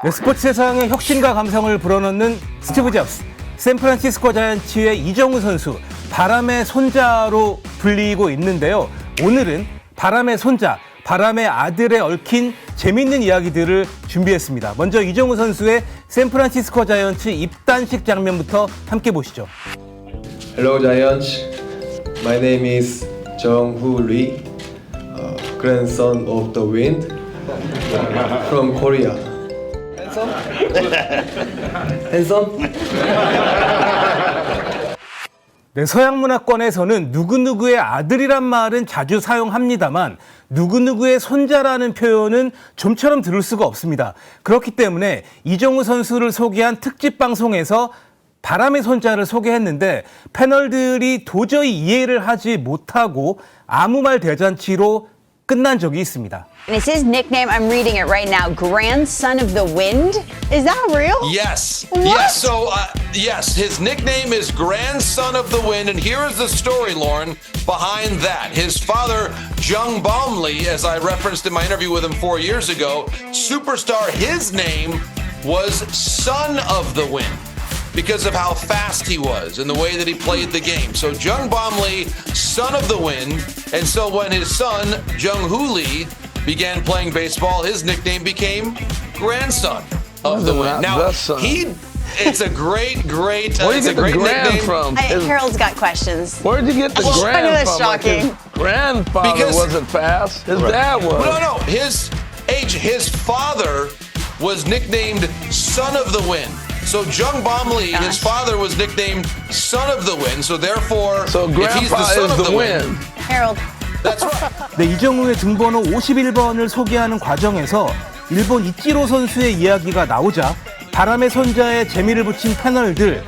네, 스포츠 세상의 혁신과 감성을 불어넣는 스티브 잡스. 샌프란시스코 자이언츠의 이정우 선수, 바람의 손자로 불리고 있는데요. 오늘은 바람의 손자, 바람의 아들에 얽힌 재밌는 이야기들을 준비했습니다. 먼저 이정우 선수의 샌프란시스코 자이언츠 입단식 장면부터 함께 보시죠. Hello Giants, my name is Jung-Hoo Lee, grandson of the wind from Korea. Handsome? 네, 서양 문화권에서는 누구누구의 아들이란 말은 자주 사용합니다만 누구누구의 손자라는 표현은 좀처럼 들을 수가 없습니다. 그렇기 때문에 이정우 선수를 소개한 특집 방송에서 바람의 손자를 소개했는데 패널들이 도저히 이해를 하지 못하고 아무 말 대잔치로 끝난 적이 있습니다. And it's his nickname. I'm reading it right now. Grandson of the Wind. Is that real? Yes. What? Yes. So, yes, his nickname is Grandson of the Wind. And here is the story, Lauren, behind that. His father, Jung Bom Lee, as I referenced in my interview with him 4 years ago, superstar, his name was Son of the Wind, because of how fast he was and the way that he played the game. So Jung Bom Lee, Son of the Wind. And so when his son, Jung-Hoo Lee, began playing baseball, his nickname became Grandson of the Wind. Now, it's a great, Where it's do you a get the great grand nickname. from? Harold's got questions. Where'd you get the I grand know that's from? Like his shocking. grandfather Because- wasn't fast. His dad was. No. His father was nicknamed Son of the Wind. So Jung Bom Lee, his father was nicknamed Son of the Wind. So therefore, So if he's the grandpa son is of the the wind, wind. Harold. that's right. 네, 이정우의 등번호 51번을 소개하는 과정에서 일본 이치로 선수의 이야기가 나오자 바람의 손자에 재미를 붙인 패널들,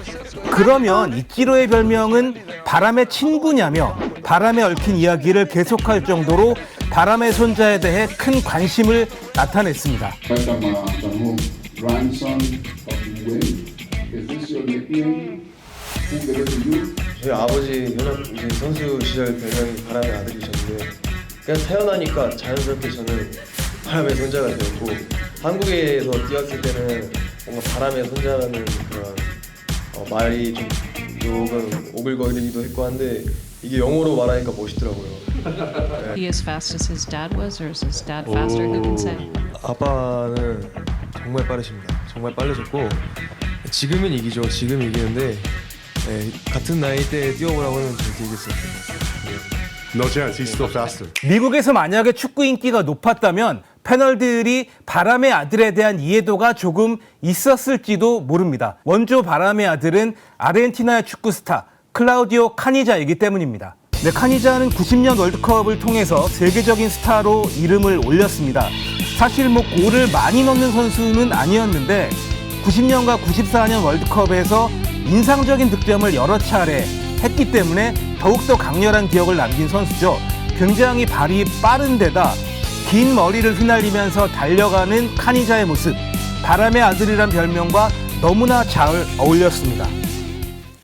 그러면 이치로의 별명은 바람의 친구냐며 바람에 얽힌 이야기를 계속할 정도로 바람의 손자에 대해 큰 관심을 나타냈습니다. Welcome, Jung-Hoo, grandson of the wind. Is this your nickname? Who gave it to you? 저희 아버지 현역 이제 선수 시절 별명이 바람의 아들이셨는데 그냥 태어나니까 자연스럽게 저는 바람의 손자가 되었고 한국에서 뛰었을 때는 뭔가 바람의 손자라는 그런 말이 좀 조금 오글거리기도 했고 한데 이게 영어로 말하니까 멋있더라고요. He as fast as his dad was, or is his dad faster? Who can say? 아빠는 정말 빠르십니다. 정말 빨라졌고 지금은 이기죠. 지금 이기는데 같은 나이 때 뛰어보라고는 절대 이길 수 없어요. No chance. He's still faster. 미국에서 만약에 축구 인기가 높았다면 패널들이 바람의 아들에 대한 이해도가 조금 있었을지도 모릅니다. 원조 바람의 아들은 아르헨티나의 축구 스타 클라우디오 카니자이기 때문입니다. 네, 카니자는 90년 월드컵을 통해서 세계적인 스타로 이름을 올렸습니다. 사실 골을 많이 넣는 선수는 아니었는데 90년과 94년 월드컵에서 인상적인 득점을 여러 차례 했기 때문에 더욱더 강렬한 기억을 남긴 선수죠. 굉장히 발이 빠른 데다 긴 머리를 휘날리면서 달려가는 카니자의 모습, 바람의 아들이란 별명과 너무나 잘 어울렸습니다.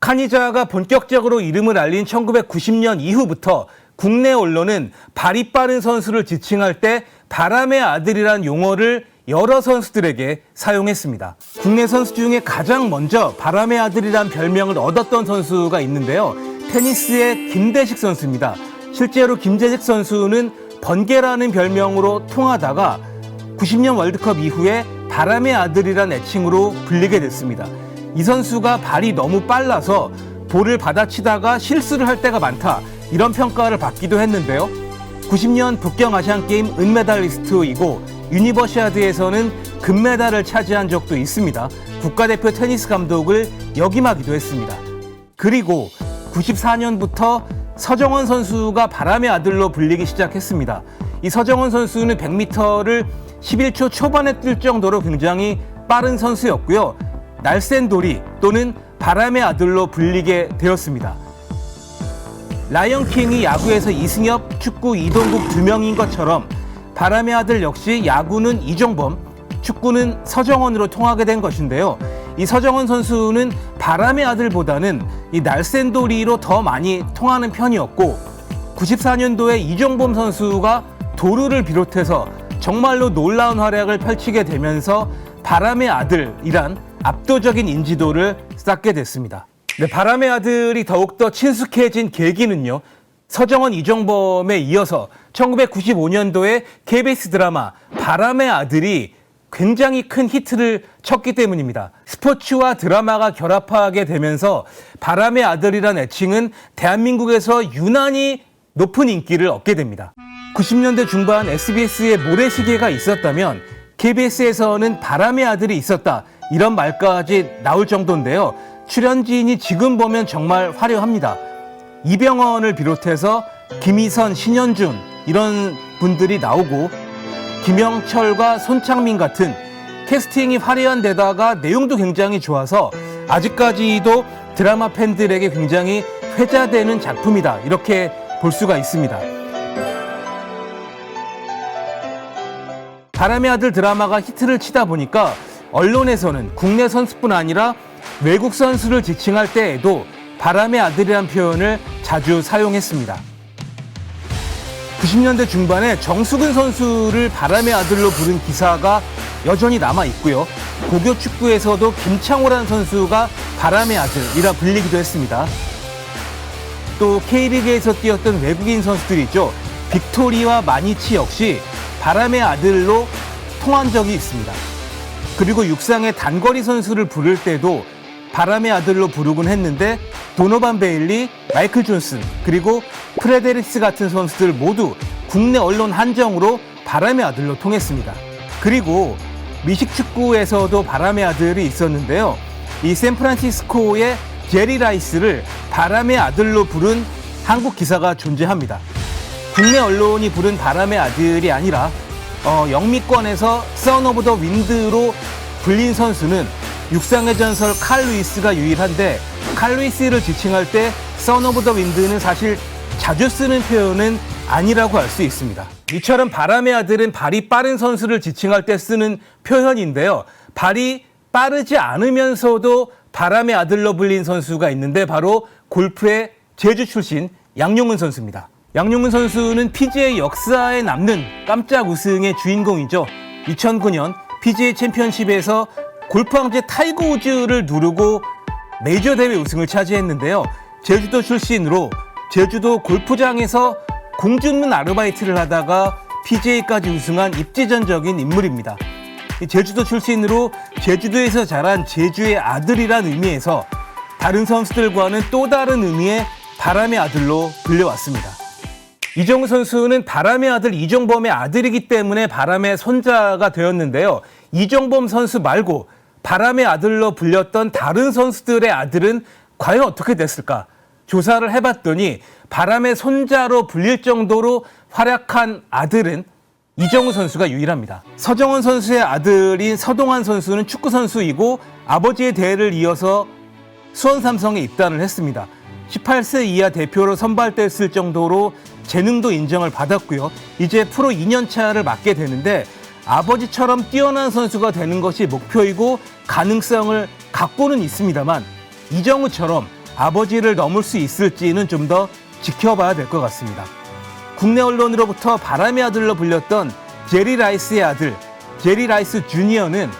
카니자가 본격적으로 이름을 알린 1990년 이후부터 국내 언론은 발이 빠른 선수를 지칭할 때 바람의 아들이란 용어를 여러 선수들에게 사용했습니다. 국내 선수 중에 가장 먼저 바람의 아들이란 별명을 얻었던 선수가 있는데요. 테니스의 김대식 선수입니다. 실제로 김대식 선수는 번개라는 별명으로 통하다가 90년 월드컵 이후에 바람의 아들이란 애칭으로 불리게 됐습니다. 이 선수가 발이 너무 빨라서 볼을 받아치다가 실수를 할 때가 많다, 이런 평가를 받기도 했는데요. 90년 북경 아시안게임 은메달리스트이고 유니버시아드에서는 금메달을 차지한 적도 있습니다. 국가대표 테니스 감독을 역임하기도 했습니다. 그리고 94년부터 서정원 선수가 바람의 아들로 불리기 시작했습니다. 이 서정원 선수는 100m를 11초 초반에 뛸 정도로 굉장히 빠른 선수였고요. 날쌘돌이 또는 바람의 아들로 불리게 되었습니다. 라이언킹이 야구에서 이승엽, 축구 이동국 두 명인 것처럼 바람의 아들 역시 야구는 이종범, 축구는 서정원으로 통하게 된 것인데요. 이 서정원 선수는 바람의 아들보다는 이 날쌘돌이로 더 많이 통하는 편이었고 94년도에 이종범 선수가 도루를 비롯해서 정말로 놀라운 활약을 펼치게 되면서 바람의 아들이란 압도적인 인지도를 쌓게 됐습니다. 네, 바람의 아들이 더욱더 친숙해진 계기는요, 서정원 이종범에 이어서 1995년도에 KBS 드라마 바람의 아들이 굉장히 큰 히트를 쳤기 때문입니다. 스포츠와 드라마가 결합하게 되면서 바람의 아들이란 애칭은 대한민국에서 유난히 높은 인기를 얻게 됩니다. 90년대 중반 SBS에 모래시계가 있었다면 KBS에서는 바람의 아들이 있었다, 이런 말까지 나올 정도인데요. 출연진이 지금 보면 정말 화려합니다. 이병헌을 비롯해서 김희선, 신현준 이런 분들이 나오고 김영철과 손창민 같은 캐스팅이 화려한 데다가 내용도 굉장히 좋아서 아직까지도 드라마 팬들에게 굉장히 회자되는 작품이다, 이렇게 볼 수가 있습니다. 바람의 아들 드라마가 히트를 치다 보니까 언론에서는 국내 선수뿐 아니라 외국 선수를 지칭할 때에도 바람의 아들이란 표현을 자주 사용했습니다. 90년대 중반에 정수근 선수를 바람의 아들로 부른 기사가 여전히 남아있고요. 고교 축구에서도 김창호라는 선수가 바람의 아들이라 불리기도 했습니다. 또 K리그에서 뛰었던 외국인 선수들이 있죠. 빅토리와 마니치 역시 바람의 아들로 통한 적이 있습니다. 그리고 육상의 단거리 선수를 부를 때도 바람의 아들로 부르곤 했는데 도노반 베일리, 마이클 존슨, 그리고 프레데릭스 같은 선수들 모두 국내 언론 한정으로 바람의 아들로 통했습니다. 그리고 미식축구에서도 바람의 아들이 있었는데요. 이 샌프란시스코의 제리 라이스를 바람의 아들로 부른 한국 기사가 존재합니다. 국내 언론이 부른 바람의 아들이 아니라 영미권에서 선 오브 더 윈드로 불린 선수는 육상의 전설 칼 루이스가 유일한데, 칼 루이스를 지칭할 때 선 오브 더 윈드는 사실 자주 쓰는 표현은 아니라고 할 수 있습니다. 이처럼 바람의 아들은 발이 빠른 선수를 지칭할 때 쓰는 표현인데요. 발이 빠르지 않으면서도 바람의 아들로 불린 선수가 있는데 바로 골프의 제주 출신 양용은 선수입니다. 양용은 선수는 PGA 역사에 남는 깜짝 우승의 주인공이죠. 2009년 PGA 챔피언십에서 골프 황제 타이거 우즈를 누르고 메이저 대회 우승을 차지했는데요. 제주도 출신으로 제주도 골프장에서 공 줍는 아르바이트를 하다가 PGA까지 우승한 입지전적인 인물입니다. 제주도 출신으로 제주도에서 자란 제주의 아들이란 의미에서 다른 선수들과는 또 다른 의미의 바람의 아들로 불려왔습니다. 이정우 선수는 바람의 아들 이종범의 아들이기 때문에 바람의 손자가 되었는데요. 이종범 선수 말고 바람의 아들로 불렸던 다른 선수들의 아들은 과연 어떻게 됐을까? 조사를 해봤더니 바람의 손자로 불릴 정도로 활약한 아들은 이정우 선수가 유일합니다. 서정원 선수의 아들인 서동환 선수는 축구 선수이고 아버지의 대회를 이어서 수원 삼성에 입단을 했습니다. 18세 이하 대표로 선발됐을 정도로 재능도 인정을 받았고요. 이제 프로 2년차를 맡게 되는데 아버지처럼 뛰어난 선수가 되는 것이 목표이고 가능성을 갖고는 있습니다만 이정우처럼 아버지를 넘을 수 있을지는 좀 더 지켜봐야 될 것 같습니다. 국내 언론으로부터 바람의 아들로 불렸던 제리 라이스의 아들, 제리 라이스 주니어는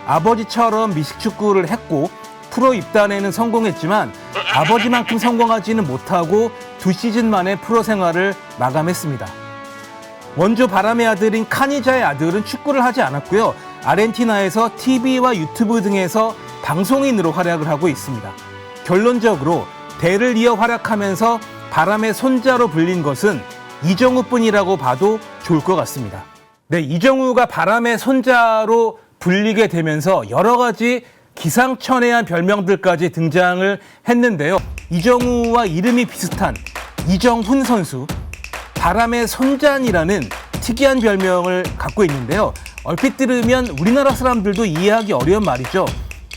아버지처럼 미식축구를 했고 프로 입단에는 성공했지만 아버지만큼 성공하지는 못하고 2시즌 만에 프로 생활을 마감했습니다. 원조 바람의 아들인 카니자의 아들은 축구를 하지 않았고요. 아르헨티나에서 TV와 유튜브 등에서 방송인으로 활약을 하고 있습니다. 결론적으로 대를 이어 활약하면서 바람의 손자로 불린 것은 이정우뿐이라고 봐도 좋을 것 같습니다. 네, 이정우가 바람의 손자로 불리게 되면서 여러 가지 기상천외한 별명들까지 등장을 했는데요. 이정우와 이름이 비슷한 이정훈 선수, 바람의 손잔이라는 특이한 별명을 갖고 있는데요. 얼핏 들으면 우리나라 사람들도 이해하기 어려운 말이죠.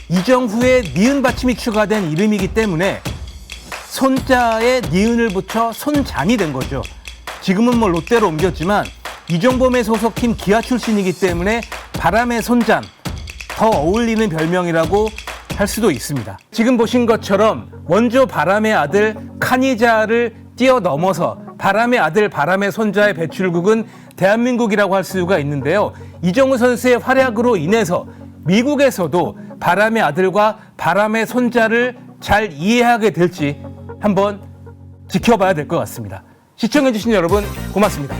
이정후에 니은 받침이 추가된 이름이기 때문에 손자에 니은을 붙여 손잔이 된 거죠. 지금은 롯데로 옮겼지만 이종범의 소속팀 기아 출신이기 때문에 바람의 손잔, 더 어울리는 별명이라고 할 수도 있습니다. 지금 보신 것처럼 원조 바람의 아들 카니자를 뛰어넘어서 바람의 아들 바람의 손자의 배출국은 대한민국이라고 할 수가 있는데요. 이정우 선수의 활약으로 인해서 미국에서도 바람의 아들과 바람의 손자를 잘 이해하게 될지 한번 지켜봐야 될 것 같습니다. 시청해주신 여러분 고맙습니다.